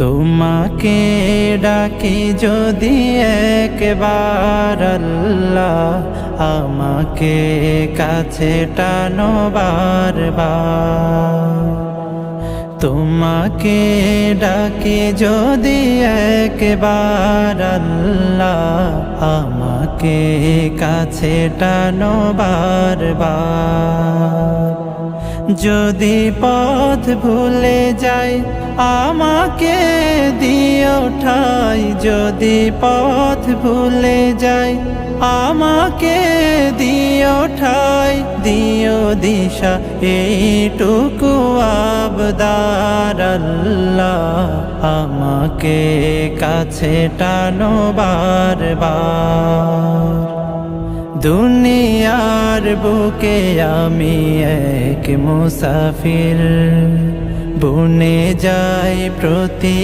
তোমাকে ডাকি যদি একবার আল্লাহ, আমাকে কাছে টানো বারবার। তোমাকে ডাকি যদি একবার আল্লাহ, আমাকে কাছে টানো বারবার। যদি পথ ভুলে যাই আমাকে দিও ঠাই, যদি পথ ভুলে যাই আমাকে দিও ঠাই, দিও দিশা এইটুকু আবদার আল্লাহ, আমাকে কাছে টানো বারবার। দুনিয়ার বুকে আমি এক মুসাফির, বনে যাই প্রতি